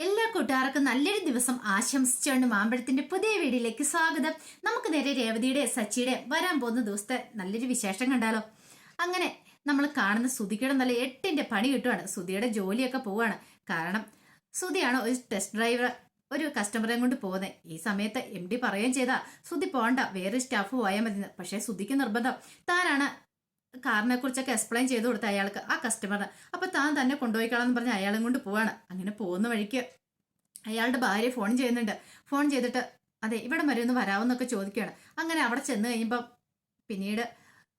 എല്ലാ കൂട്ടുകാർക്കും നല്ലൊരു ദിവസം ആശംസിച്ചുകൊണ്ട് മാമ്പഴത്തിന്റെ പുതിയ വീഡിയോയിലേക്ക് സ്വാഗതം. നമുക്ക് നേരെ രേവതിയുടെ സച്ചിയുടെ വരാൻ പോകുന്ന ദിവസത്തെ നല്ലൊരു വിശേഷം കണ്ടാലോ. അങ്ങനെ നമ്മൾ കാണുന്ന സുധിയുടെ നല്ല 8ന്റെ പണി കിട്ടുവാണ്. സുധിയുടെ ജോലിയൊക്കെ പോവാണ്. കാരണം സുധിയാണ് ഒരു ടെസ്റ്റ് ഡ്രൈവർ ഒരു കസ്റ്റമറെ കൊണ്ട് പോകുന്നത്. ഈ സമയത്ത് MD പറയുകയും ചെയ്താ സുധി പോണ്ട, വേറെ സ്റ്റാഫ് പോയാൽ മതി. പക്ഷെ സുധിക്ക് നിർബന്ധം. താനാണ് കാറിനെ കുറിച്ചൊക്കെ എക്സ്പ്ലെയിൻ ചെയ്ത് കൊടുത്ത അയാൾക്ക്, ആ കസ്റ്റമറിന്. അപ്പൊ താൻ തന്നെ കൊണ്ടുപോയിക്കളാന്ന് പറഞ്ഞ് അയാളും കൊണ്ട് പോവാണ്. അങ്ങനെ പോകുന്ന വഴിക്ക് അയാളുടെ ഭാര്യ ഫോൺ ചെയ്യുന്നുണ്ട്. ഫോൺ ചെയ്തിട്ട് അതെ ഇവിടെ വരെ ഒന്ന് വരാമെന്നൊക്കെ ചോദിക്കുകയാണ്. അങ്ങനെ അവിടെ ചെന്ന് കഴിയുമ്പം പിന്നീട്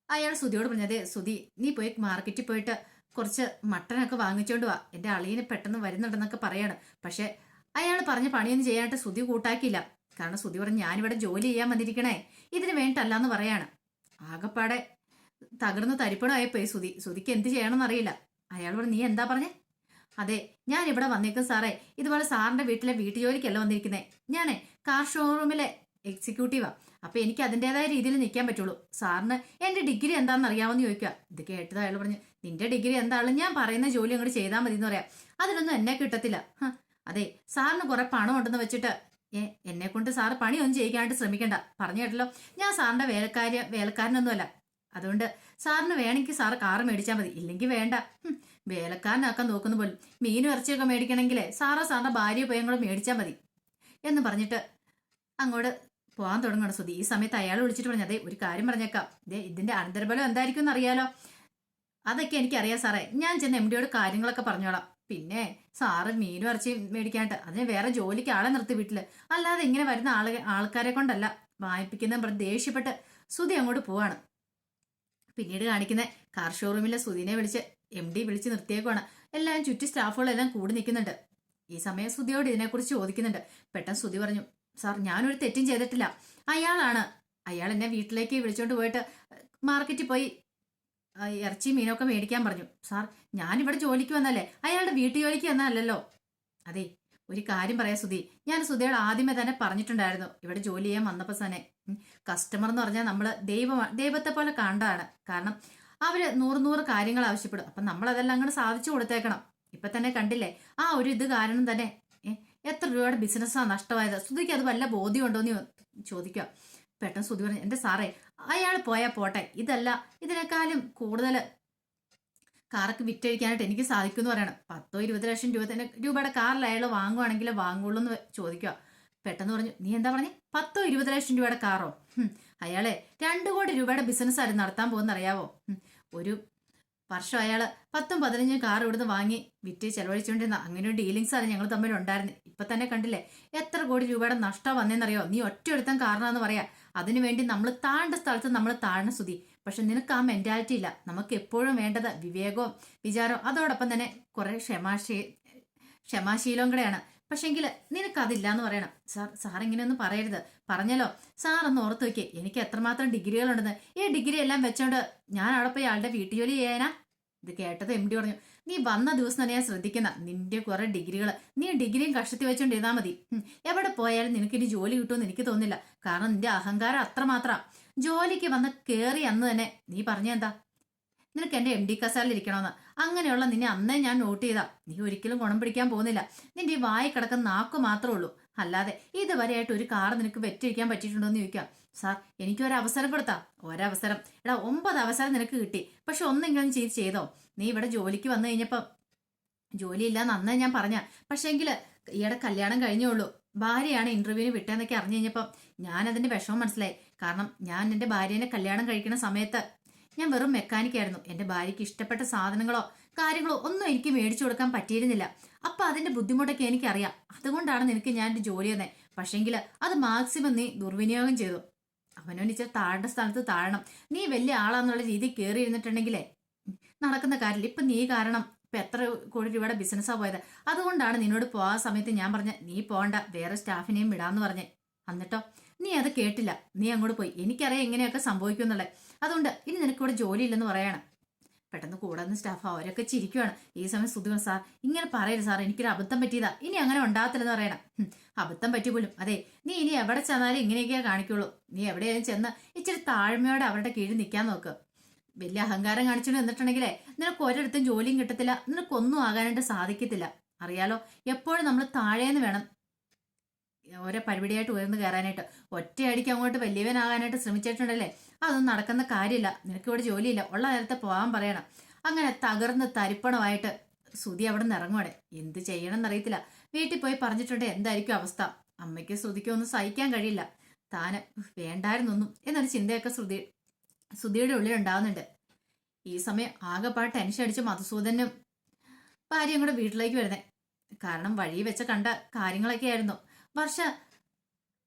അയാൾ സുധിയോട് പറഞ്ഞു, അതെ സുധി, നീ പോയി മാർക്കറ്റിൽ പോയിട്ട് കുറച്ച് മട്ടനൊക്കെ വാങ്ങിച്ചോണ്ട് വാ, എന്റെ അളിയന് പെട്ടെന്ന് വരുന്നുണ്ടെന്നൊക്കെ പറയാണ്. പക്ഷെ അയാൾ പറഞ്ഞ പണിയൊന്നും ചെയ്യാനായിട്ട് സുധി കൂട്ടാക്കിയില്ല. കാരണം സുധി പറഞ്ഞു, ഞാനിവിടെ ജോലി ചെയ്യാൻ വന്നിരിക്കണേ, ഇതിന് വേണ്ടിട്ടല്ലാന്ന് പറയാണ്. ആകെപ്പാടെ തകർന്ന് തരിപ്പണമായിപ്പോയി സുധിക്ക് എന്ത് ചെയ്യണമെന്ന് അറിയില്ല. അയാൾ പറഞ്ഞു, നീ എന്താ പറഞ്ഞേ? അതെ, ഞാൻ ഇവിടെ വന്നേക്കും സാറേ, ഇതുപോലെ സാറിന്റെ വീട്ടിലെ വീട്ടുജോലിക്കല്ല വന്നിരിക്കുന്നേ, ഞാനേ കാർ ഷോറൂമിലെ എക്സിക്യൂട്ടീവാ. അപ്പൊ എനിക്ക് അതിൻ്റെതായ രീതിയിൽ നിൽക്കാൻ പറ്റുള്ളൂ. സാറിന് എന്റെ ഡിഗ്രി എന്താണെന്ന് അറിയാമെന്ന് ചോദിക്കുക. ഇത് കേട്ടത് അയാൾ പറഞ്ഞു, നിന്റെ ഡിഗ്രി എന്താണെന്ന് ഞാൻ പറയുന്ന ജോലി അങ്ങോട്ട് ചെയ്താൽ മതി എന്ന് പറയാം. അതിനൊന്നും എന്നെ കിട്ടത്തില്ല. അതെ, സാറിന് കുറെ പണം ഉണ്ടെന്ന് വെച്ചിട്ട് എന്നെ കൊണ്ട് സാറ് പണിയൊന്നും ചെയ്യിക്കാനായിട്ട് ശ്രമിക്കണ്ട. പറഞ്ഞു കേട്ടല്ലോ, ഞാൻ സാറിന്റെ വേലക്കാരനൊന്നുമല്ല. അതുകൊണ്ട് സാറിന് വേണമെങ്കിൽ സാറ് കാറ് മേടിച്ചാൽ മതി, ഇല്ലെങ്കിൽ വേണ്ട. വേലക്കാരനാക്കാൻ നോക്കുന്ന പോലും മീനും ഇറച്ചിയൊക്കെ മേടിക്കണമെങ്കിലേ സാറിന്റെ ഭാര്യ പോയും കൂടെ മേടിച്ചാൽ മതി എന്ന് പറഞ്ഞിട്ട് അങ്ങോട്ട് പോകാൻ തുടങ്ങണം സുധി. ഈ സമയത്ത് അയാൾ വിളിച്ചിട്ട് പറഞ്ഞു, അതെ ഒരു കാര്യം പറഞ്ഞേക്കാം, ഇതിന്റെ അനന്തരഫലം എന്തായിരിക്കും എന്ന് അറിയാലോ. അതൊക്കെ എനിക്കറിയാം സാറേ, ഞാൻ ചെന്ന് MDയോട് കാര്യങ്ങളൊക്കെ പറഞ്ഞോളാം. പിന്നെ സാറ് മീനും ഇറച്ചിയും മേടിക്കാനായിട്ട് അതിന് വേറെ ജോലിക്ക് ആളെ നിർത്തി വീട്ടില്, അല്ലാതെ ഇങ്ങനെ വരുന്ന ആൾക്കാരെ കൊണ്ടല്ല വായിപ്പിക്കുന്ന പറഞ്ഞ് ദേഷ്യപ്പെട്ട് സുധി അങ്ങോട്ട് പോവാണ്. പിന്നീട് കാണിക്കുന്ന കാർ ഷോറൂമിലെ സുധിനെ വിളിച്ച് MD വിളിച്ച് നിർത്തിയേക്കുവാണ്. എല്ലാവരും ചുറ്റി സ്റ്റാഫുകളെല്ലാം കൂടി നിൽക്കുന്നുണ്ട്. ഈ സമയം സുധിയോട് ഇതിനെക്കുറിച്ച് ചോദിക്കുന്നുണ്ട്. പെട്ടെന്ന് സുധി പറഞ്ഞു, സാർ ഞാനൊരു തെറ്റും ചെയ്തിട്ടില്ല. അയാൾ എന്നെ വീട്ടിലേക്ക് വിളിച്ചോണ്ട് പോയിട്ട് മാർക്കറ്റിൽ പോയി ഇറച്ചി മീനൊക്കെ മേടിക്കാൻ പറഞ്ഞു. സാർ ഞാനിവിടെ ജോലിക്ക് വന്നല്ലേ, അയാളുടെ വീട്ടു ജോലിക്ക് വന്നല്ലോ. അതെ ഒരു കാര്യം പറയാം സുധി, ഞാൻ സുധിയോട് ആദ്യമേ തന്നെ പറഞ്ഞിട്ടുണ്ടായിരുന്നു ഇവിടെ ജോലി ചെയ്യാൻ വന്നപ്പോൾ തന്നെ. കസ്റ്റമർ എന്ന് പറഞ്ഞാൽ നമ്മൾ ദൈവത്തെ പോലെ കണ്ടാണ്. കാരണം അവര് നൂറ് കാര്യങ്ങൾ ആവശ്യപ്പെടും. അപ്പൊ നമ്മൾ അതെല്ലാം അങ്ങോട്ട് സാധിച്ചു കൊടുത്തേക്കണം. ഇപ്പൊ തന്നെ കണ്ടില്ലേ, ആ ഒരു ഇത് കാരണം തന്നെ എത്ര രൂപയുടെ ബിസിനസ്സാണ് നഷ്ടമായത്. സുധിക്ക് അത് വല്ല ബോധ്യമുണ്ടോന്ന് ചോദിക്കുക. പെട്ടെന്ന് സുധി പറഞ്ഞു, എന്റെ സാറേ അയാൾ പോയാൽ പോട്ടെ, ഇതിനേക്കാളും കൂടുതൽ കാറൊക്കെ വിറ്റഴിക്കാനായിട്ട് എനിക്ക് സാധിക്കുമെന്ന് പറയണം. 10-20 ലക്ഷം രൂപയുടെ കാറിൽ അയാൾ വാങ്ങുവാണെങ്കിൽ വാങ്ങുള്ളൂ എന്ന് ചോദിക്കുക. പെട്ടെന്ന് പറഞ്ഞു, നീ എന്താ പറഞ്ഞേ, 10-20 ലക്ഷം രൂപയുടെ കാറോ? അയാളെ 2 കോടി രൂപയുടെ ബിസിനസ് ആയിരുന്നു നടത്താൻ പോകുന്ന അറിയാവോ. ഒരു വർഷം അയാള് 10-15 കാർ ഇവിടുന്ന് വാങ്ങി വിറ്റ് ചെലവഴിച്ചുകൊണ്ടിരുന്ന അങ്ങനെ ഒരു ഡീലിങ്സ് ആണ് ഞങ്ങൾ തമ്മിൽ ഉണ്ടായിരുന്നു. ഇപ്പൊ തന്നെ കണ്ടില്ലേ എത്ര കോടി രൂപയുടെ നഷ്ടം വന്നേന്നറിയോ. നീ ഒറ്റയെടുത്താൻ കാരണമെന്ന് പറയാ. അതിനുവേണ്ടി നമ്മൾ താഴ്ന്ന സ്ഥലത്ത് നമ്മൾ താഴ്ന്ന സുധി. പക്ഷെ നിനക്ക് ആ മെന്റാലിറ്റി ഇല്ല. നമുക്ക് എപ്പോഴും വേണ്ടത് വിവേകവും വിചാരവും അതോടൊപ്പം തന്നെ കുറെ ക്ഷമാശീലവും കൂടെയാണ്. പക്ഷെങ്കിൽ നിനക്കതില്ല എന്ന് പറയണം. സാർ ഇങ്ങനെയൊന്നും പറയരുത്. പറഞ്ഞല്ലോ, സാർ ഒന്ന് ഓർത്ത് വെക്കേ, എനിക്ക് എത്രമാത്രം ഡിഗ്രികളുണ്ടെന്ന്. ഈ ഡിഗ്രി എല്ലാം വെച്ചോണ്ട് ഞാൻ അവിടെ പോയി ആളുടെ വീട്ടുജോലി ചെയ്യാനാ? ഇത് കേട്ടത് MD പറഞ്ഞു, നീ വന്ന ദിവസം തന്നെ ഞാൻ ശ്രദ്ധിക്കുന്ന നിന്റെ കുറെ ഡിഗ്രികൾ, നീ ഡിഗ്രിയും കഷ്ടത്തി വെച്ചോണ്ട് ഇരുന്നാ മതി. എവിടെ പോയാലും നിനക്ക് ഇനി ജോലി കിട്ടുമെന്ന് എനിക്ക് തോന്നുന്നില്ല. കാരണം നിന്റെ അഹങ്കാരം അത്രമാത്രം. ജോലിക്ക് വന്ന് കേറി അന്ന് തന്നെ നീ പറഞ്ഞെന്താ, നിനക്ക് എന്റെ MD കസാലിൽ ഇരിക്കണമെന്ന്. അങ്ങനെയുള്ള നിന്നെ അന്നേ ഞാൻ നോട്ട് ചെയ്താ. നീ ഒരിക്കലും ഗുണം പിടിക്കാൻ പോകുന്നില്ല. നിന്റെ ഈ വായി കിടക്കുന്ന നാക്ക് മാത്രമേ ഉള്ളൂ. അല്ലാതെ ഇതുവരെയായിട്ട് ഒരു കാർ നിനക്ക് വെറ്റിരിക്കാൻ പറ്റിയിട്ടുണ്ടോ എന്ന് ചോദിക്കാം. സാർ എനിക്കൊരു അവസരം കൊടുത്താ. ഒരവസരം എടാ, 9 അവസരം നിനക്ക് കിട്ടി. പക്ഷെ ഒന്നെങ്കിലും ചെയ്തോ. നീ ഇവിടെ ജോലിക്ക് വന്നു കഴിഞ്ഞപ്പം ജോലിയില്ലാന്ന് അന്നേ ഞാൻ പറഞ്ഞ. പക്ഷെങ്കില് ഈയുടെ കല്യാണം കഴിഞ്ഞുള്ളൂ, ഭാര്യയാണ് ഇന്റർവ്യൂവിന് വിട്ടേന്നൊക്കെ അറിഞ്ഞു കഴിഞ്ഞപ്പം ഞാൻ അതിന്റെ വിഷമം മനസ്സിലായി. കാരണം ഞാൻ എന്റെ ഭാര്യനെ കല്യാണം കഴിക്കുന്ന സമയത്ത് ഞാൻ വെറും മെക്കാനിക്കായിരുന്നു. എന്റെ ഭാര്യയ്ക്ക് ഇഷ്ടപ്പെട്ട സാധനങ്ങളോ കാര്യങ്ങളോ ഒന്നും എനിക്ക് മേടിച്ചു കൊടുക്കാൻ പറ്റിയിരുന്നില്ല. അപ്പൊ അതിന്റെ ബുദ്ധിമുട്ടൊക്കെ എനിക്കറിയാം. അതുകൊണ്ടാണ് നിനക്ക് ഞാൻ എന്റെ ജോലി തന്നെ. പക്ഷെങ്കിൽ അത് മാക്സിമം നീ ദുർവിനിയോഗം ചെയ്തു. അവനോനിച്ച താഴേണ്ട സ്ഥലത്ത് താഴണം. നീ വലിയ ആളാന്നുള്ള രീതി കയറി ഇരുന്നിട്ടുണ്ടെങ്കിലേ നടക്കുന്ന കാര്യമില്ല. ഇപ്പൊ നീ കാരണം ഇപ്പൊ എത്ര കോടി രൂപയുടെ ബിസിനസ്സാ പോയത്. അതുകൊണ്ടാണ് നിന്നോട് പോകാൻ സമയത്ത് ഞാൻ പറഞ്ഞ നീ പോകണ്ട, വേറെ സ്റ്റാഫിനെയും വിടാന്ന് പറഞ്ഞേ. എന്നിട്ടോ നീ അത് കേട്ടില്ല, നീ അങ്ങോട്ട് പോയി. എനിക്കറിയാം എങ്ങനെയൊക്കെ സംഭവിക്കുന്നുള്ളത്. അതുകൊണ്ട് ഇനി നിനക്കിവിടെ ജോലിയില്ലെന്ന് പറയാണ്. പെട്ടെന്ന് കൂടെ സ്റ്റാഫ് അവരൊക്കെ ചിരിക്കുവാണ്. ഈ സമയം സുധി, സാർ ഇങ്ങനെ പറയരുത് സാർ, എനിക്കൊരു അബദ്ധം പറ്റിയതാ, ഇനി അങ്ങനെ ഉണ്ടാകത്തില്ലെന്ന് പറയണം. അബദ്ധം പറ്റി പോലും. അതെ, നീ ഇനി എവിടെ ചെന്നാലും ഇങ്ങനെയൊക്കെയാ കാണിക്കുള്ളൂ. നീ എവിടെയാലും ചെന്ന് ഇച്ചിരി താഴ്മയോടെ അവരുടെ കീഴിൽ നിൽക്കാൻ നോക്ക്. വലിയ അഹങ്കാരം കാണിച്ചു നിന്നിട്ടുണ്ടെങ്കിലേ നിനക്ക് ഒരിടത്തും ജോലിയും കിട്ടത്തില്ല, നിനക്കൊന്നും ആകാനായിട്ട് സാധിക്കത്തില്ല. അറിയാലോ, എപ്പോഴും നമ്മൾ താഴേന്ന് വേണം ഓരോ പരിപാടിയായിട്ട് ഉയർന്നു കയറാനായിട്ട്. ഒറ്റയടിക്ക് അങ്ങോട്ട് വലിയവനാകാനായിട്ട് ശ്രമിച്ചിട്ടുണ്ടല്ലേ, അതൊന്നും നടക്കുന്ന കാര്യമില്ല. നിനക്ക് ഇവിടെ ജോലിയില്ല, ഉള്ള നേരത്തെ പോകാൻ പറയണം. അങ്ങനെ തകർന്ന് തരിപ്പണമായിട്ട് ശ്രുതി അവിടെ നിന്ന് ഇറങ്ങുവാണ്. എന്ത് ചെയ്യണം എന്നറിയത്തില്ല. വീട്ടിൽ പോയി പറഞ്ഞിട്ടുണ്ട് എന്തായിരിക്കും അവസ്ഥ. അമ്മയ്ക്ക് ശ്രുതിക്കും ഒന്നും സഹിക്കാൻ കഴിയില്ല. താന് വേണ്ടായിരുന്നൊന്നും എന്നൊരു ചിന്തയൊക്കെ ശ്രുതിയുടെ ഉള്ളിൽ ഉണ്ടാവുന്നുണ്ട്. ഈ സമയം ആകെപ്പാട് ടെൻഷൻ അടിച്ച് മധുസൂദനും ഭാര്യയും കൂടെ വീട്ടിലേക്ക് വരുന്നേ. കാരണം വഴി വെച്ച കണ്ട കാര്യങ്ങളൊക്കെ ആയിരുന്നു. വർഷ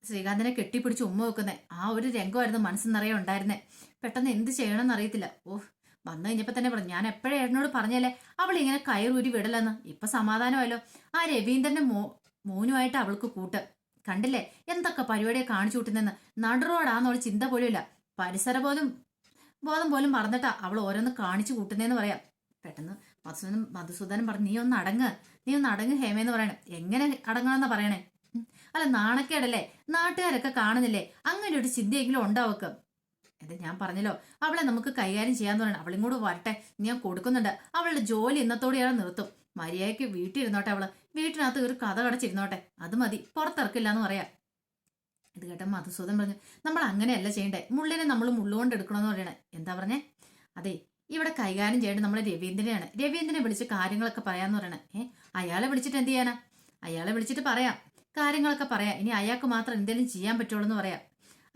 ശ്രീകാന്തിനെ കെട്ടിപ്പിടിച്ച് ഉമ്മ വെക്കുന്നേ ആ ഒരു രംഗമായിരുന്നു മനസ്സ് നിറയെ ഉണ്ടായിരുന്നേ. പെട്ടെന്ന് എന്ത് ചെയ്യണമെന്ന് അറിയത്തില്ല. വന്നു കഴിഞ്ഞപ്പോ തന്നെ പറഞ്ഞു, ഞാൻ എപ്പോഴേ ഏട്ടനോട് പറഞ്ഞല്ലേ അവൾ ഇങ്ങനെ കയറൂരി വിടലെന്ന്. ഇപ്പൊ സമാധാനമല്ലോ. ആ രവീന്ദ്രന്റെ മോനുമായിട്ട് അവൾക്ക് കൂട്ട്. കണ്ടില്ലേ എന്തൊക്കെ പരിപാടിയെ കാണിച്ചു കൂട്ടുന്നെന്ന്. നടുറോടാന്നുള്ള ചിന്ത പോലും ഇല്ല. പരിസര ബോധം പോലും മറന്നിട്ടാ അവൾ ഓരോന്ന് കാണിച്ചു കൂട്ടുന്നേന്ന് പറയാം. പെട്ടെന്ന് മധുസൂദനൻ പറഞ്ഞു, നീ ഒന്ന് അടങ്ങ് ഹേമേന്ന് പറയണേ. എങ്ങനെ അടങ്ങണമെന്നാ പറയണേ? അല്ല നാണക്കേടല്ലേ, നാട്ടുകാരൊക്കെ കാണുന്നില്ലേ, അങ്ങനെ ഒരു ചിന്തയെങ്കിലും ഉണ്ടാവക്ക്. ഇത് ഞാൻ പറഞ്ഞല്ലോ, അവളെ നമുക്ക് കൈകാര്യം ചെയ്യാന്ന് പറയണം. അവളും കൂടെ വരട്ടെ, ഞാൻ കൊടുക്കുന്നുണ്ട്. അവളുടെ ജോലി ഇന്നത്തോടെ അയാൾ നിർത്തും. മര്യാദയ്ക്ക് വീട്ടിൽ ഇരുന്നോട്ടെ. അവള് വീട്ടിനകത്ത് ഒരു കഥ കടച്ചിരുന്നോട്ടെ, അത് മതി, പുറത്തിറക്കില്ല എന്ന് പറയാം. ഇത് കേട്ട മധുസൂദൻ പറഞ്ഞു, നമ്മൾ അങ്ങനെയല്ല ചെയ്യണ്ടേ, മുള്ളിനെ നമ്മൾ മുള്ളുകൊണ്ട് എടുക്കണമെന്ന് പറയണേ. എന്താ പറഞ്ഞേ? അതെ, ഇവിടെ കൈകാര്യം ചെയ്യേണ്ടത് നമ്മളെ രവീന്ദ്രനെയാണ്. രവീന്ദ്രനെ വിളിച്ച് കാര്യങ്ങളൊക്കെ പറയാന്ന് പറയണേ. അയാളെ വിളിച്ചിട്ട് എന്ത് ചെയ്യാനാ? അയാളെ വിളിച്ചിട്ട് പറയാം, കാര്യങ്ങളൊക്കെ പറയാം. ഇനി അയാൾക്ക് മാത്രം എന്തെങ്കിലും ചെയ്യാൻ പറ്റുള്ളൂ എന്ന് പറയാം.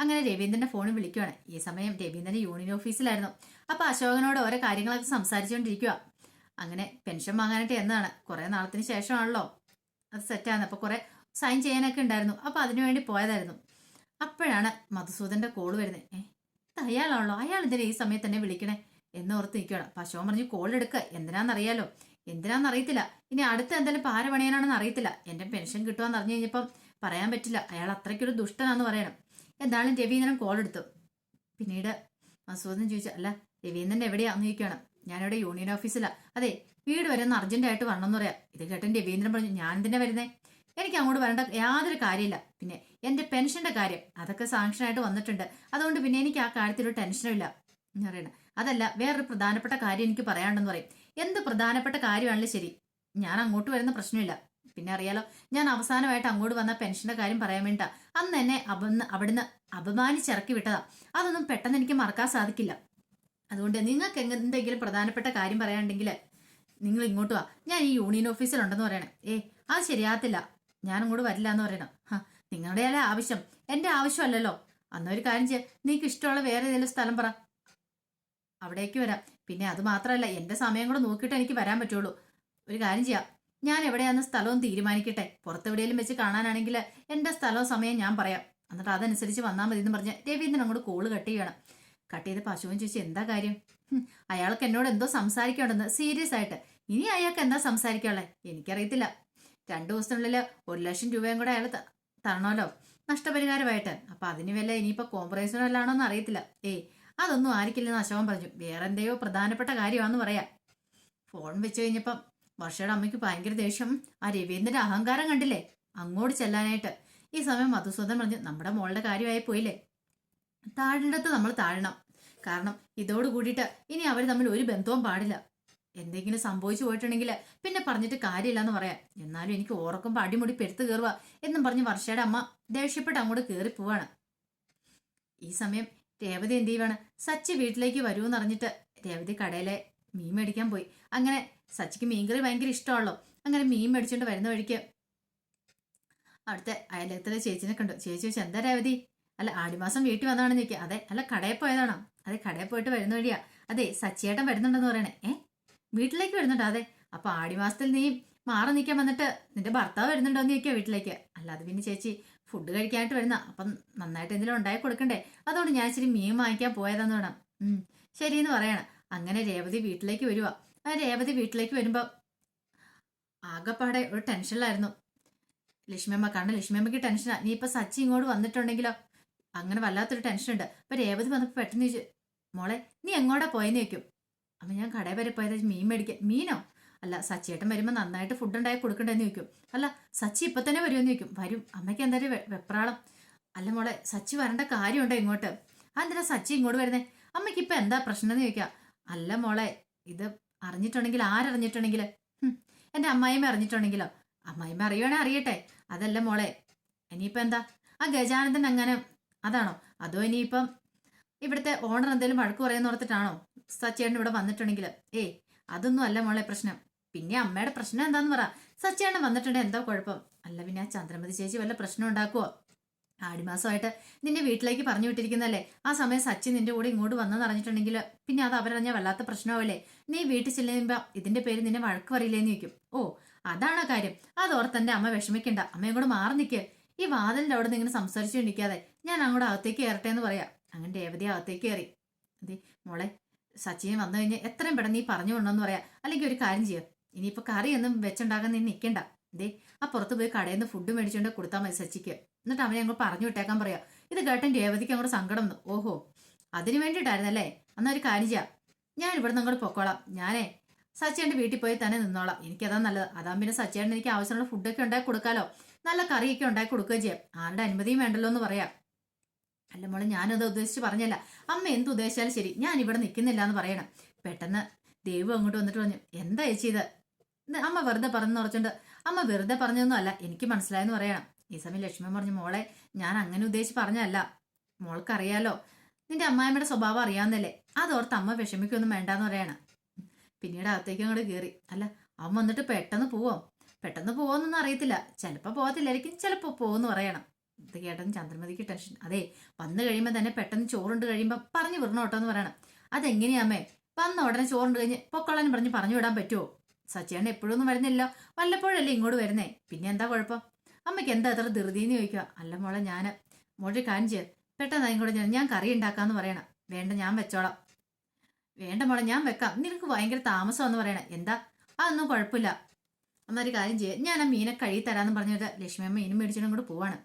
അങ്ങനെ രവീന്ദ്രന്റെ ഫോണിൽ വിളിക്കുവാണ്. ഈ സമയം രവീന്ദ്രൻ യൂണിയൻ ഓഫീസിലായിരുന്നു. അപ്പൊ അശോകനോട് ഓരോ കാര്യങ്ങളൊക്കെ സംസാരിച്ചുകൊണ്ടിരിക്കുക. അങ്ങനെ പെൻഷൻ വാങ്ങാനായിട്ട് എന്നാണ്, കുറെ നാളത്തിന് ശേഷമാണല്ലോ അത് സെറ്റാകുന്നത്. അപ്പൊ കുറെ സൈൻ ചെയ്യാനൊക്കെ ഉണ്ടായിരുന്നു. അപ്പൊ അതിനുവേണ്ടി പോയതായിരുന്നു. അപ്പോഴാണ് മധുസൂദന്റെ കോള് വരുന്നത്. ഇത് അയാളാണല്ലോ, അയാൾ എന്തിനാ ഈ സമയത്ത് തന്നെ വിളിക്കണേ എന്ന് ഓർത്ത് നിൽക്കുകയാണ്. അപ്പൊ അശോകൻ പറഞ്ഞു, കോൾ എടുക്കുക. എന്തിനാന്നറിയാലോ. എന്തിനാന്നറിയത്തില്ല, ഇനി അടുത്ത എന്തെങ്കിലും പാര പണിയാനാണെന്ന് അറിയത്തില്ല. എന്റെ പെൻഷൻ കിട്ടുവാന്ന് അറിഞ്ഞു കഴിഞ്ഞപ്പം പറയാൻ പറ്റില്ല. അയാൾ അത്രയ്ക്കൊരു ദുഷ്ടനാന്ന് പറയണം. എന്തായാലും രവീന്ദ്രൻ കോൾ എടുത്തു. പിന്നീട് മധുസൂദൻ ചോദിച്ചു, അല്ല രവീന്ദ്രൻ എവിടെയാന്ന് ചോദിക്കുകയാണ്. ഞാനിവിടെ യൂണിയൻ ഓഫീസിലാ. അതെ, വീട് വരെ ഒന്ന് അർജന്റായിട്ട് വരണമെന്ന് പറയാം. ഇത് കേട്ടൻ രവീന്ദ്രൻ പറഞ്ഞു, ഞാൻ എന്തിനാ വരുന്നേ? എനിക്ക് അങ്ങോട്ട് വരേണ്ട യാതൊരു കാര്യമില്ല. പിന്നെ എന്റെ പെൻഷന്റെ കാര്യം അതൊക്കെ സാങ്ഷനായിട്ട് വന്നിട്ടുണ്ട്. അതുകൊണ്ട് പിന്നെ എനിക്ക് ആ കാര്യത്തിലൊരു ടെൻഷനും ഇല്ല എന്ന് പറയണം. അതല്ല, വേറൊരു പ്രധാനപ്പെട്ട കാര്യം എനിക്ക് പറയാനുണ്ടെന്ന് പറയും. എന്ത് പ്രധാനപ്പെട്ട കാര്യമാണല്ലോ ശരി, ഞാൻ അങ്ങോട്ട് വരുന്ന പ്രശ്നമില്ല. പിന്നെ അറിയാലോ, ഞാൻ അവസാനമായിട്ട് അങ്ങോട്ട് വന്ന പെൻഷന്റെ കാര്യം പറയാൻ വേണ്ട. അന്ന് എന്നെ അവിടുന്ന് അപമാനിച്ചിറക്കി വിട്ടതാ. അതൊന്നും പെട്ടെന്ന് എനിക്ക് മറക്കാൻ സാധിക്കില്ല. അതുകൊണ്ട് നിങ്ങൾക്ക് എന്തെങ്കിലും പ്രധാനപ്പെട്ട കാര്യം പറയാനുണ്ടെങ്കിൽ നിങ്ങൾ ഇങ്ങോട്ട് വാ. ഞാൻ ഈ യൂണിയൻ ഓഫീസിലുണ്ടെന്ന് പറയണേ. അത് ശരിയാകത്തില്ല, ഞാൻ അങ്ങോട്ട് വരില്ല എന്ന് പറയണം. നിങ്ങളുടെ അല്ലേ ആവശ്യം, എന്റെ ആവശ്യമല്ലല്ലോ. അന്നൊരു കാര്യം ചെയ്യാം, നിങ്ങൾക്ക് ഇഷ്ടമുള്ള വേറെ ഏതെങ്കിലും സ്ഥലം പറ, അവിടേക്ക് വരാം. പിന്നെ അത് മാത്രമല്ല, എന്റെ സമയം കൂടെ നോക്കിയിട്ട് എനിക്ക് വരാൻ പറ്റുള്ളൂ. ഒരു കാര്യം ചെയ്യാം, ഞാൻ എവിടെയാന്ന് സ്ഥലവും തീരുമാനിക്കട്ടെ. പുറത്തെവിടെയെങ്കിലും വെച്ച് കാണാനാണെങ്കിൽ എന്റെ സ്ഥലവും സമയം ഞാൻ പറയാം. എന്നിട്ട് അതനുസരിച്ച് വന്നാൽ മതി എന്ന് പറഞ്ഞ് രവീന്ദ്രൻ അങ്ങോട്ട് കോള് കട്ട് ചെയ്യണം. കട്ട് ചെയ്ത് പശുവിൻ ചോദിച്ചു, എന്താ കാര്യം? അയാൾക്ക് എന്നോട് എന്തോ സംസാരിക്കണ്ടെന്ന് സീരിയസ് ആയിട്ട്. ഇനി അയാൾക്ക് എന്താ സംസാരിക്കാനുള്ളത് എനിക്കറിയത്തില്ല. 2 ദിവസത്തിനുള്ളിൽ 1,00,000 രൂപയും കൂടെ അയാൾ തരണമല്ലോ നഷ്ടപരിഹാരമായിട്ട്. അപ്പൊ അതിന് വല്ല ഇനിയിപ്പോ കോംപ്രമൈസിനോ അല്ലാണോന്ന് അറിയത്തില്ല. അതൊന്നും ആയിരിക്കില്ലെന്ന് അശോകൻ പറഞ്ഞു. വേറെ എന്തെയോ പ്രധാനപ്പെട്ട കാര്യമാണെന്ന് പറയാം. ഫോൺ വെച്ച് കഴിഞ്ഞപ്പം വർഷയുടെ അമ്മയ്ക്ക് ഭയങ്കര ദേഷ്യം. ആ രവീന്ദ്രന്റെ അഹങ്കാരം കണ്ടില്ലേ, അങ്ങോട്ട് ചെല്ലാനായിട്ട്. ഈ സമയം മധുസൂദൻ പറഞ്ഞു, നമ്മുടെ മോളുടെ കാര്യമായി പോയില്ലേ, താഴേണ്ടത് നമ്മൾ താഴണം. കാരണം ഇതോട് കൂടിയിട്ട് ഇനി അവർ തമ്മിൽ ഒരു ബന്ധവും പാടില്ല. എന്തെങ്കിലും സംഭവിച്ചു പോയിട്ടുണ്ടെങ്കിൽ പിന്നെ പറഞ്ഞിട്ട് കാര്യമില്ലെന്ന് പറയാം. എന്നാലും എനിക്ക് ഓർക്കുമ്പോൾ അടിമുടി പെരുത്ത് കയറുക എന്നും പറഞ്ഞ് വർഷയുടെ അമ്മ ദേഷ്യപ്പെട്ട് അങ്ങോട്ട് കയറി പോവാണ്. ഈ സമയം രേവതി എന്ത് ചെയ്യുവാണ്, സച്ചി വീട്ടിലേക്ക് വരുമെന്ന് അറിഞ്ഞിട്ട് രേവതി കടയിലെ മീൻ മേടിക്കാൻ പോയി. അങ്ങനെ സച്ചിക്ക് മീൻകറി ഭയങ്കര ഇഷ്ടമാണല്ലോ. അങ്ങനെ മീൻ മേടിച്ചോണ്ട് വരുന്ന വഴിക്ക് അവിടുത്തെ അയലത്തിലെ ചേച്ചിനെ കണ്ടു. ചേച്ചി ചോദിച്ചു, എന്താ രേവതി? അല്ല ആടിമാസം വീട്ടിൽ വന്നതാണെന്ന് ചോദിക്കുക. അതെ. അല്ല കടയിൽ പോയതാണോ? അതെ, കടയിൽ പോയിട്ട് വരുന്ന വഴിയാ. അതെ, സച്ചിയേട്ടൻ വരുന്നുണ്ടെന്ന് പറയണേ. വീട്ടിലേക്ക് വരുന്നുണ്ടോ? അതെ. അപ്പൊ ആടിമാസത്തിൽ നീ മാറി നിൽക്കാൻ വന്നിട്ട് നിന്റെ ഭർത്താവ് വരുന്നുണ്ടോന്ന് ചോദിക്കുക വീട്ടിലേക്ക്. അല്ലാതെ പിന്നെ ചേച്ചി ഫുഡ് കഴിക്കാനായിട്ട് വരുന്ന, അപ്പം നന്നായിട്ട് എന്തെങ്കിലും ഉണ്ടാക്കി കൊടുക്കണ്ടേ, അതുകൊണ്ട് ഞാൻ ഇച്ചിരി മീൻ വാങ്ങിക്കാൻ പോയതാന്ന് വേണം. ശരിയെന്ന് പറയണം. അങ്ങനെ രേവതി വീട്ടിലേക്ക് വരുക. ആ രേവതി വീട്ടിലേക്ക് വരുമ്പോ ആകെപ്പാടെ ഒരു ടെൻഷനിലായിരുന്നു ലക്ഷ്മിയമ്മ. കാരണം ലക്ഷ്മിയമ്മയ്ക്ക് ടെൻഷനാ, നീ ഇപ്പൊ സച്ചി ഇങ്ങോട്ട് വന്നിട്ടുണ്ടെങ്കിലോ, അങ്ങനെ വല്ലാത്തൊരു ടെൻഷൻ ഉണ്ട്. അപ്പൊ രേവതി വന്നപ്പോ പെട്ടെന്ന് ചോദിച്ചു, മോളെ നീ എങ്ങോട്ടാ പോയെന്ന് ചോദിക്കും. അപ്പൊ ഞാൻ കടയിൽ വരെ പോയത് മീൻ മേടിക്കാൻ. മീനോ? അല്ല, സച്ചിയേട്ടൻ വരുമ്പോൾ നന്നായിട്ട് ഫുഡ് ഉണ്ടാക്കി കൊടുക്കണ്ടെന്ന് ചോദിക്കും. അല്ല, സച്ചി ഇപ്പൊ തന്നെ വരുമെന്ന് ചോദിക്കും. വരും. അമ്മയ്ക്ക് എന്തായാലും വെപ്രാളം. അല്ല മോളെ, സച്ചി വരേണ്ട കാര്യമുണ്ടോ ഇങ്ങോട്ട്? അതെന്തിനാ സച്ചി ഇങ്ങോട്ട് വരുന്നേ? അമ്മയ്ക്ക് ഇപ്പൊ എന്താ പ്രശ്നം എന്ന് ചോദിക്കാം. അല്ല മോളെ, ഇത് അറിഞ്ഞിട്ടുണ്ടെങ്കിൽ ആരറിഞ്ഞിട്ടുണ്ടെങ്കിൽ എൻ്റെ അമ്മായിമ്മ അറിഞ്ഞിട്ടുണ്ടെങ്കിലോ? അമ്മായിമ്മ അറിയുവാണെങ്കിൽ അറിയട്ടെ. അതല്ല മോളെ, ഇനിയിപ്പോൾ എന്താ ആ ഗജാനന്ദൻ അങ്ങനെ അതാണോ? അതോ ഇനിയിപ്പം ഇവിടുത്തെ ഓണർ എന്തെങ്കിലും വഴക്ക് പറയുന്ന ഓർത്തിട്ടാണോ സച്ചേട്ടൻ ഇവിടെ വന്നിട്ടുണ്ടെങ്കിൽ? ഏയ് അതൊന്നും അല്ല മോളെ പ്രശ്നം. പിന്നെ അമ്മയുടെ പ്രശ്നം എന്താന്ന് പറ. സച്ചേട്ടൻ വന്നിട്ടുണ്ടെങ്കിൽ എന്താ കുഴപ്പം? അല്ല പിന്നെ ആ ചന്ദ്രമതി ചേച്ചി വല്ല പ്രശ്നം ഉണ്ടാക്കുവോ? ആടിമാസമായിട്ട് നിന്നെ വീട്ടിലേക്ക് പറഞ്ഞു വിട്ടിരിക്കുന്നല്ലേ? ആ സമയം സച്ചി നിന്റെ കൂടെ ഇങ്ങോട്ട് വന്നെന്ന് അറിഞ്ഞിട്ടുണ്ടെങ്കിൽ പിന്നെ അത് അവരറിഞ്ഞ വല്ലാത്ത പ്രശ്നമാവല്ലേ? നീ വീട്ടിൽ ചെല്ലുമ്പോ ഇതിന്റെ പേര് നിന്നെ വഴക്ക് പറയില്ലേന്ന് ചോദിക്കും. ഓ അതാണോ കാര്യം? അതോർത്ത് എന്റെ അമ്മ വിഷമിക്കണ്ട. അമ്മയും കൂടെ മാറി നിൽക്കുക. ഈ വാതിലിന്റെ അവിടെ നിന്ന് ഇങ്ങനെ സംസാരിച്ചുകൊണ്ടിരിക്കാതെ ഞാൻ അങ്ങോട്ട് അകത്തേക്ക് കയറട്ടെ എന്ന് പറയാം. അങ്ങനെ രേവതി അകത്തേക്ക് കയറി. അതെ മോളെ, സച്ചിയെ വന്നു കഴിഞ്ഞാൽ എത്രയും പെട്ടെന്ന് നീ പറഞ്ഞു കൊണ്ടെന്ന് പറയാം. അല്ലെങ്കിൽ ഒരു കാര്യം ചെയ്യാം, ഇനിയിപ്പോ കറിയൊന്നും വെച്ചുണ്ടാകാൻ നീ നിൽക്കണ്ട. ദേ ആ പുറത്ത് പോയി കടയിൽ നിന്ന് ഫുഡ് മേടിച്ചുകൊണ്ട് കൊടുത്താൽ മതി സച്ചിക്ക്. എന്നിട്ട് അവനെ അങ്ങോട്ട് പറഞ്ഞു വിട്ടേക്കാൻ പറയാം. ഇത് കേട്ടൻ രേവതിക്ക് അങ്ങോട്ട് സങ്കടം വന്നു. ഓഹോ അതിന് വേണ്ടിയിട്ടായിരുന്നല്ലേ? എന്നാ ഒരു കാര്യം ചെയ്യാം, ഞാൻ ഇവിടെ നിന്ന് അങ്ങോട്ട് പൊക്കോളാം. ഞാനേ സച്ചേന്റെ വീട്ടിൽ പോയി തന്നെ നിന്നോളാം. എനിക്കതാ നല്ലത്. അതാ പിന്നെ സച്ചേട്ടൻ എനിക്ക് ആവശ്യമുള്ള ഫുഡൊക്കെ ഉണ്ടാക്കി കൊടുക്കാലോ, നല്ല കറിയൊക്കെ ഉണ്ടാക്കി കൊടുക്കുകയും ചെയ്യാം. ആരുടെ അനുമതിയും വേണ്ടല്ലോ എന്ന് പറയാം. അല്ല മോളെ, ഞാനത് ഉദ്ദേശിച്ച് പറഞ്ഞല്ല. അമ്മ എന്ത് ഉദ്ദേശിച്ചാലും ശരി, ഞാൻ ഇവിടെ നിൽക്കുന്നില്ല എന്ന് പറയണം. പെട്ടെന്ന് ദേവു അങ്ങോട്ട് വന്നിട്ട് പറഞ്ഞു, എന്താ ചേച്ചി ഇത്? അമ്മ വെറുതെ പറഞ്ഞു ഉറച്ചുണ്ട്. അമ്മ വെറുതെ പറഞ്ഞൊന്നും അല്ല, എനിക്ക് മനസ്സിലായെന്ന് പറയണം. ഈ സമയം ലക്ഷ്മി പറഞ്ഞു, മോളെ ഞാൻ അങ്ങനെ ഉദ്ദേശിച്ച് പറഞ്ഞല്ല. മോൾക്കറിയാലോ, നിന്റെ അമ്മായിമ്മയുടെ സ്വഭാവം അറിയാവുന്നല്ലേ? അതോർത്ത് അമ്മ വിഷമിക്കൊന്നും വേണ്ടാന്ന് പറയണം. പിന്നീട് അകത്തേക്ക് അങ്ങോട്ട് കയറി. അല്ല അവൻ വന്നിട്ട് പെട്ടെന്ന് പോവോ? പെട്ടെന്ന് പോവോന്നൊന്നും അറിയത്തില്ല. ചിലപ്പോൾ പോകത്തില്ലായിരിക്കും, ചിലപ്പോൾ പോവെന്ന് പറയണം. ഇത് കേട്ടത് ചന്ദ്രമതിക്ക് ടെൻഷൻ. അതെ വന്നു കഴിയുമ്പോൾ തന്നെ പെട്ടെന്ന് ചോറുണ്ട് കഴിയുമ്പോൾ പറഞ്ഞു വിടണം കേട്ടോ എന്ന് പറയണം. അതെങ്ങനെയാമ്മേ? വന്ന ഉടനെ ചോറുണ്ട് കഴിഞ്ഞ് പൊക്കോളാനും പറഞ്ഞു വിടാൻ പറ്റുമോ? സച്ചിയാണ് എപ്പോഴും ഒന്നും വരുന്നില്ല, വല്ലപ്പോഴല്ലേ ഇങ്ങോട്ട് വരുന്നേ. പിന്നെ എന്താ കുഴപ്പം? അമ്മയ്ക്ക് എന്താ അത്ര ധൃതിന്ന് ചോദിക്കുക. അല്ല മോളെ, മോളൊരു കാര്യം ചെയ്യ, പെട്ടെന്ന് ഇങ്ങോട്ട് ഞാൻ കറി ഉണ്ടാക്കാന്ന് പറയണം. വേണ്ട ഞാൻ വെച്ചോളാം. വേണ്ട മോളെ ഞാൻ വെക്കാം, നിനക്ക് ഭയങ്കര താമസമെന്ന് പറയണേ. എന്താ? അതൊന്നും കുഴപ്പമില്ല. അന്നൊരു കാര്യം ചെയ്യ, ഞാൻ ആ മീനെ കഴുകി തരാമെന്ന് പറഞ്ഞിട്ട് ലക്ഷ്മി അമ്മ മീനും മേടിച്ചിട്ടും കൂടെ പോവാണ്.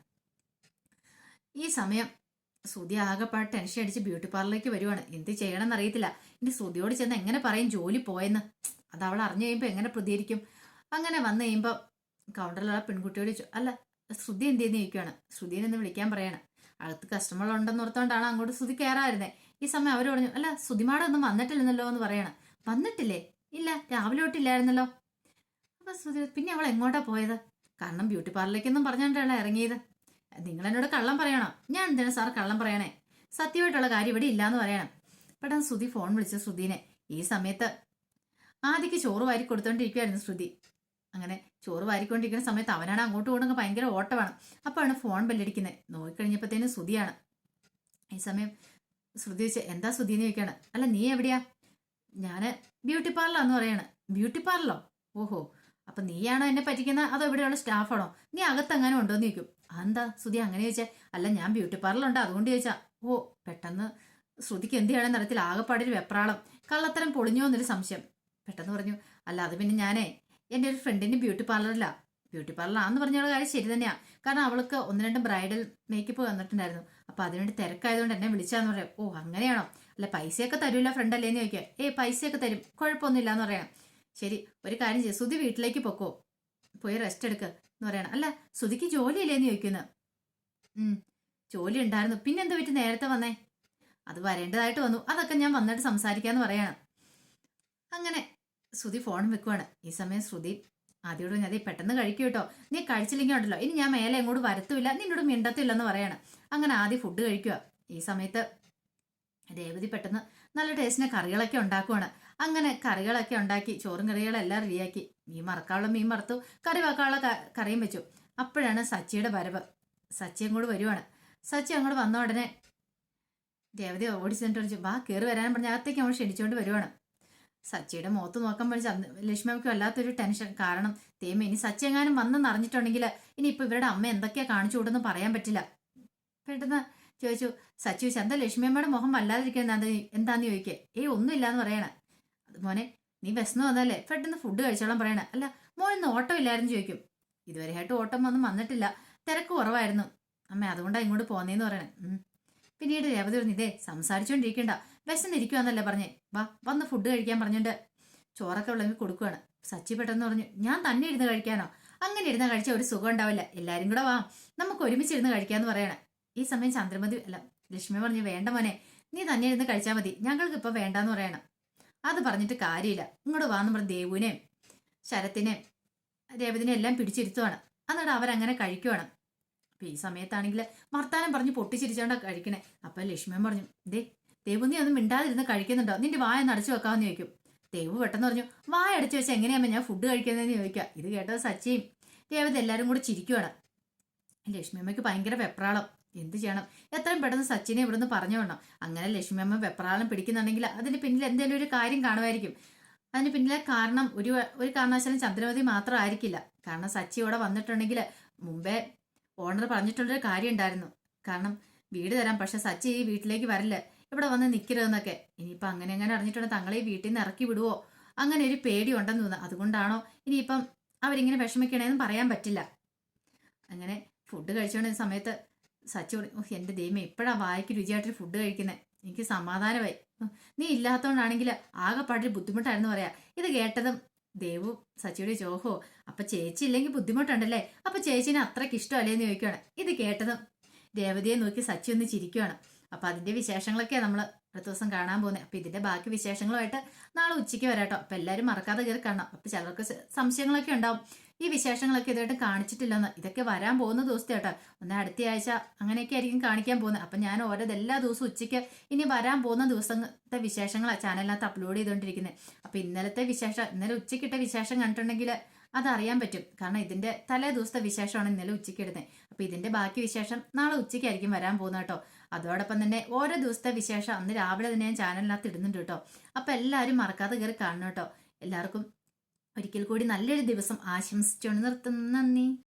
ഈ സമയം ശ്രുതി ആകെപ്പാട് ടെൻഷൻ അടിച്ച് ബ്യൂട്ടി പാർലറിലേക്ക് വരുവാണ്. എന്ത് ചെയ്യണമെന്ന് അറിയത്തില്ല. ഇനി ശ്രുതിയോട് ചെന്ന് എങ്ങനെ പറയും ജോലി പോയെന്ന്? അത് അവൾ അറിഞ്ഞു കഴിയുമ്പോൾ എങ്ങനെ പ്രതികരിക്കും? അങ്ങനെ വന്നു കഴിയുമ്പോൾ കൗണ്ടറിലുള്ള പെൺകുട്ടിയോട് അല്ല ശ്രുതി എന്ത് ചെയ്യുന്ന ചോദിക്കുകയാണ്. ശ്രുതിനെ ഒന്ന് വിളിക്കാൻ പറയാണ്. അകത്ത് കസ്റ്റമർ ഉണ്ടെന്ന് ഓർത്തോണ്ടാണ് അങ്ങോട്ട് ശ്രുതി കയറായിരുന്നേ. ഈ സമയം അവർ പറഞ്ഞു, അല്ല ശ്രുതിമാടൊന്നും വന്നിട്ടില്ലെന്നല്ലോ എന്ന് പറയണം. വന്നിട്ടില്ലേ? ഇല്ല, രാവിലെ തൊട്ടില്ലായിരുന്നല്ലോ. അപ്പൊ ശ്രുതി പിന്നെ അവൾ എങ്ങോട്ടാ പോയത്? കാരണം ബ്യൂട്ടി പാർലറിലേക്കൊന്നും പറഞ്ഞോണ്ടാണ് ഇറങ്ങിയത്. നിങ്ങൾ എന്നോട് കള്ളം പറയണോ? ഞാൻ എന്തിനാ സാർ കള്ളം പറയണേ? സത്യമായിട്ടുള്ള കാര്യം ഇവിടെ ഇല്ലാന്ന് പറയണം. പെട്ടെന്ന് ശ്രുതി ഫോൺ വിളിച്ചു ശ്രുതിനെ. ഈ സമയത്ത് ആദ്യക്ക് ചോറ് വാരി കൊടുത്തോണ്ടിരിക്കുവായിരുന്നു ശ്രുതി. അങ്ങനെ ചോറ് വാരിക്കൊണ്ടിരിക്കുന്ന സമയത്ത് അവനാണ് അങ്ങോട്ട് കൊണ്ടങ്ങ് ഭയങ്കര ഓട്ടമാണ്. അപ്പോഴാണ് ഫോൺ ബെല്ലടിക്കുന്നത്. നോക്കിക്കഴിഞ്ഞപ്പോഴത്തേനും ശ്രുതിയാണ്. ഈ സമയം ശ്രുതി വെച്ച് എന്താ ശ്രുതി എന്ന് ചോദിക്കാണ്. അല്ല നീ എവിടെയാ? ഞാന് ബ്യൂട്ടി പാർലറാന്ന് പറയാണ്. ബ്യൂട്ടി പാർലറോ? ഓഹോ, അപ്പൊ നീയാണോ എന്നെ പറ്റിക്കുന്ന അതോ ഇവിടെയുള്ള സ്റ്റാഫാണോ? നീ അകത്തെങ്ങാനും ഉണ്ടോന്ന് ചോദിക്കും. എന്താ ശ്രുതി അങ്ങനെ ചോദിച്ചാൽ? അല്ല ഞാൻ ബ്യൂട്ടി പാർലറുണ്ട് അതുകൊണ്ട് ചോദിച്ചാ. ഓ പെട്ടെന്ന് ശ്രുതിക്ക് എന്ത് ചെയ്യണമെന്ന് അറിയത്തില്ല. ആകെപ്പാടൊരു വെപ്രാളം, കള്ളത്തരം പൊളിഞ്ഞോ എന്നൊരു സംശയം. പെട്ടെന്ന് പറഞ്ഞു, അല്ല അത് പിന്നെ ഞാനേ എൻ്റെ ഒരു ഫ്രണ്ടിന്റെ ബ്യൂട്ടി പാർലറില്ല. ബ്യൂട്ടി പാർലറാന്ന് പറഞ്ഞുള്ള കാര്യം ശരി തന്നെയാ. കാരണം അവൾക്ക് 1-2 ബ്രൈഡൽ മേക്കപ്പ് വന്നിട്ടുണ്ടായിരുന്നു. അപ്പൊ അതിനുവേണ്ടി തിരക്കായതുകൊണ്ട് എന്നെ വിളിച്ചാന്ന് പറയാം. ഓ അങ്ങനെയാണോ? അല്ല പൈസയൊക്കെ തരൂല്ല ഫ്രണ്ട് അല്ലേന്ന് ചോദിക്കുക. പൈസയൊക്കെ തരും, കുഴപ്പമൊന്നുമില്ല എന്ന് പറയാം. ശരി ഒരു കാര്യം ചെയ്യും, ശ്രുതി വീട്ടിലേക്ക് പൊക്കോ, പോയി റെസ്റ്റ് എടുക്കുക എന്ന് പറയണം. അല്ല ശ്രുതിക്ക് ജോലിയില്ലേന്ന് ചോദിക്കുന്നത്. ജോലി ഉണ്ടായിരുന്നു, പിന്നെന്താ പറ്റി നേരത്തെ വന്നേ? അത് വരേണ്ടതായിട്ട് വന്നു, അതൊക്കെ ഞാൻ വന്നിട്ട് സംസാരിക്കാന്ന് പറയണം. അങ്ങനെ ശ്രുതി ഫോൺ വെക്കുവാണ്. ഈ സമയം ശ്രുതി ആദ്യോട് ഞാൻ പെട്ടെന്ന് കഴിക്കും കേട്ടോ, നീ കഴിച്ചില്ലെങ്കിൽ ഉണ്ടല്ലോ ഇനി ഞാൻ മേലെ എങ്ങോട്ട് വരത്തുമില്ല, നിന്നോട് മിണ്ടത്തില്ലെന്ന് പറയണം. അങ്ങനെ ആദ്യം ഫുഡ് കഴിക്കുക. ഈ സമയത്ത് രേവതി പെട്ടെന്ന് നല്ല ടേസ്റ്റിനെ കറികളൊക്കെ ഉണ്ടാക്കുവാണ്. അങ്ങനെ കറികളൊക്കെ ഉണ്ടാക്കി ചോറും കറികളെല്ലാം റെഡിയാക്കി. മീൻ മറക്കാനുള്ള മീൻ മറത്തു, കറി വെക്കാനുള്ള കറിയും വെച്ചു. അപ്പോഴാണ് സച്ചിയുടെ വരവ്. സച്ചി അങ്ങോട്ട് വരുവാണ്. സച്ചി അങ്ങോട്ട് വന്ന ഉടനെ രേവതി ഓടി ചെന്നിട്ട് വിളിച്ചു, വാ കയറി വരാൻ പറഞ്ഞ അകത്തേക്ക് നമ്മൾ ക്ഷണിച്ചുകൊണ്ട് വരുവാണ്. സച്ചിയുടെ മുഖത്ത് നോക്കാൻ പഠിച്ച ലക്ഷ്മിക്ക് വല്ലാത്തൊരു ടെൻഷൻ. കാരണം തേമ ഇനി സച്ചി എങ്ങാനും വന്നെന്ന് അറിഞ്ഞിട്ടുണ്ടെങ്കിൽ ഇനിയിപ്പോ ഇവരുടെ അമ്മ എന്തൊക്കെയാ കാണിച്ചു കൂടെന്ന് പറയാൻ പറ്റില്ല. പെട്ടെന്ന് ചോദിച്ചു, സച്ചി ചോദിച്ചു എന്താ ലക്ഷ്മിയമ്മയുടെ മുഖം വല്ലാതിരിക്കുന്നത് എന്താന്ന് ചോദിക്കേ. ഒന്നുമില്ലാന്ന് പറയണേ. മോനെ നീ വിശന്ന് വന്നല്ലേ, പെട്ടെന്ന് ഫുഡ് കഴിച്ചോളാൻ പറയണേ. അല്ല മോൻ ഇന്ന് ഓട്ടം ഇല്ലായിരുന്നു ചോദിക്കും. ഇതുവരെയായിട്ട് ഓട്ടം ഒന്നും വന്നിട്ടില്ല, തിരക്ക് കുറവായിരുന്നു അമ്മ, അതുകൊണ്ടാണ് ഇങ്ങോട്ട് പോന്നേന്ന് പറയണേ. പിന്നീട് രേവതി പറഞ്ഞു, ഇതേ സംസാരിച്ചോണ്ടിരിക്കണ്ട, വിശന്നിരിക്കുവാന്നല്ലേ പറഞ്ഞേ, വാ വന്ന് ഫുഡ് കഴിക്കാൻ പറഞ്ഞിട്ട് ചോറൊക്കെ വിളമ്പി കൊടുക്കുകയാണ്. സച്ചി പെട്ടെന്ന് പറഞ്ഞു, ഞാൻ തന്നെ ഇരുന്ന് കഴിക്കാനോ? അങ്ങനെ ഇരുന്ന് കഴിച്ചാൽ ഒരു സുഖം ഉണ്ടാവില്ല, എല്ലാരും കൂടെ വാ നമുക്ക് ഒരുമിച്ചിരുന്ന് കഴിക്കാന്ന് പറയണേ. ഈ സമയം ചന്ദ്രമതി അല്ല ലക്ഷ്മി പറഞ്ഞു, വേണ്ട മോനെ നീ തന്നെ ഇരുന്ന് കഴിച്ചാൽ മതി, ഞങ്ങൾക്ക് ഇപ്പൊ വേണ്ടാന്ന് പറയണം. അത് പറഞ്ഞിട്ട് കാര്യമില്ല, ഇങ്ങോട്ട് വാന്ന് പറഞ്ഞ് ദേവുവിനെയും ശരത്തിനെയും രേവതിനെ എല്ലാം പിടിച്ചിരുത്തുവാണ്. എന്നിട്ട് അവരങ്ങനെ കഴിക്കുവാണ്. അപ്പൊ ഈ സമയത്താണെങ്കിൽ വർത്താനം പറഞ്ഞ് പൊട്ടിച്ചിരിച്ചോണ്ടാ കഴിക്കണേ. അപ്പൊ ലക്ഷ്മൺ പറഞ്ഞു, ദേവു നീ ഒന്നും മിണ്ടാതിരുന്ന് കഴിക്കുന്നുണ്ടോ, നിന്റെ വായ അടച്ചു വെക്കാമെന്ന് ചോദിക്കും. ദേവു പെട്ടെന്ന് പറഞ്ഞു, വായ അടച്ചു വെച്ചാൽ എങ്ങനെയാകുമ്പോൾ ഞാൻ ഫുഡ് കഴിക്കുന്നതെന്ന് ചോദിക്കുക. ഇത് കേട്ടത് സച്ചിയും രേവതി എല്ലാവരും കൂടെ ചിരിക്കുവാണ്. ലക്ഷ്മിയമ്മയ്ക്ക് ഭയങ്കര വെപ്രാളം. എന്ത് ചെയ്യണം, എത്രയും പെട്ടെന്ന് സച്ചിനെ ഇവിടുന്ന് പറഞ്ഞു വേണം. അങ്ങനെ ലക്ഷ്മിയമ്മ വെപ്രാളം പിടിക്കുന്നുണ്ടെങ്കിൽ അതിന് പിന്നിൽ എന്തെങ്കിലും ഒരു കാര്യം കാണുമായിരിക്കും. അതിന് പിന്നിലെ കാരണം ഒരു കാരണവശാലും ചന്ദ്രമതി മാത്രം ആയിരിക്കില്ല. കാരണം സച്ചി ഇവിടെ വന്നിട്ടുണ്ടെങ്കിൽ മുമ്പേ ഓണർ പറഞ്ഞിട്ടുള്ളൊരു കാര്യം ഉണ്ടായിരുന്നു. കാരണം വീട് തരാം, പക്ഷെ സച്ചി ഈ വീട്ടിലേക്ക് വരില്ല, ഇവിടെ വന്ന് നിൽക്കരുതെന്നൊക്കെ. ഇനിയിപ്പം അങ്ങനെ അറിഞ്ഞിട്ടുണ്ടെങ്കിൽ തങ്ങളെ ഈ വീട്ടിൽ നിന്ന് ഇറക്കി വിടുവോ, അങ്ങനെ ഒരു പേടി ഉണ്ടെന്ന് തോന്നുന്നു. അതുകൊണ്ടാണോ ഇനിയിപ്പം അവരിങ്ങനെ വിഷമിക്കണേന്ന് പറയാൻ പറ്റില്ല. അങ്ങനെ ഫുഡ് കഴിച്ചുകൊണ്ടിരുന്ന സമയത്ത് സച്ചിയോട്, എൻ്റെ ദൈവമേ ഇപ്പോഴാ വായിക്ക് രുചിയായിട്ടൊരു ഫുഡ് കഴിക്കുന്നത്, എനിക്ക് സമാധാനമായി. നീ ഇല്ലാത്തതുകൊണ്ടാണെങ്കിൽ ആകെപ്പാടൊരു ബുദ്ധിമുട്ടായിരുന്നു പറയാ. ഇത് കേട്ടതും ദേവു സച്ചിയുടെ ചോഹോ, അപ്പൊ ചേച്ചി ഇല്ലെങ്കിൽ ബുദ്ധിമുട്ടുണ്ടല്ലേ, അപ്പൊ ചേച്ചിനെ അത്രയ്ക്ക് ഇഷ്ടമല്ലേന്ന് ചോദിക്കുകയാണ്. ഇത് കേട്ടതും രേവതിയെ നോക്കി സച്ചി ഒന്ന് ചിരിക്കുകയാണ്. അപ്പൊ അതിന്റെ വിശേഷങ്ങളൊക്കെയാണ് നമ്മൾ അടുത്ത ദിവസം കാണാൻ പോകുന്നത്. അപ്പൊ ഇതിന്റെ ബാക്കി വിശേഷങ്ങളുമായിട്ട് നാളെ ഉച്ചയ്ക്ക് വരാട്ടോ. അപ്പൊ എല്ലാവരും മറക്കാതെ കയറി കാണാം. അപ്പൊ ചിലർക്ക് സംശയങ്ങളൊക്കെ ഉണ്ടാവും, ഈ വിശേഷങ്ങളൊക്കെ ഇതായിട്ട് കാണിച്ചിട്ടില്ലെന്ന്. ഇതൊക്കെ വരാൻ പോകുന്ന ദിവസത്തെ കേട്ടോ, ഒന്ന് അടുത്ത ആഴ്ച അങ്ങനെയൊക്കെ ആയിരിക്കും കാണിക്കാൻ പോകുന്നത്. അപ്പൊ ഞാൻ എല്ലാ ദിവസവും ഉച്ചയ്ക്ക് ഇനി വരാൻ പോകുന്ന ദിവസത്തെ വിശേഷങ്ങളാണ് ചാനലിനകത്ത് അപ്ലോഡ് ചെയ്തുകൊണ്ടിരിക്കുന്നത്. അപ്പൊ ഇന്നലെ ഉച്ചയ്ക്കിട്ട വിശേഷം കണ്ടിട്ടുണ്ടെങ്കിൽ അതറിയാൻ പറ്റും. കാരണം ഇതിന്റെ തലേ ദിവസത്തെ വിശേഷമാണ് ഇന്നലെ ഉച്ചയ്ക്ക് ഇടുന്നത്. അപ്പൊ ഇതിന്റെ ബാക്കി വിശേഷം നാളെ ഉച്ചയ്ക്കായിരിക്കും വരാൻ പോകുന്നത് കേട്ടോ. അതോടൊപ്പം തന്നെ ഓരോ ദിവസത്തെ വിശേഷം അന്ന് രാവിലെ തന്നെ ഞാൻ ചാനലിനകത്ത് ഇടുന്നുണ്ട് കേട്ടോ. അപ്പൊ എല്ലാവരും മറക്കാതെ കയറി കാണണം കേട്ടോ. എല്ലാവർക്കും ഒരിക്കൽ കൂടി നല്ലൊരു ദിവസം ആശംസിച്ചുകൊണ്ട് നിർത്തുന്നു. നന്ദി.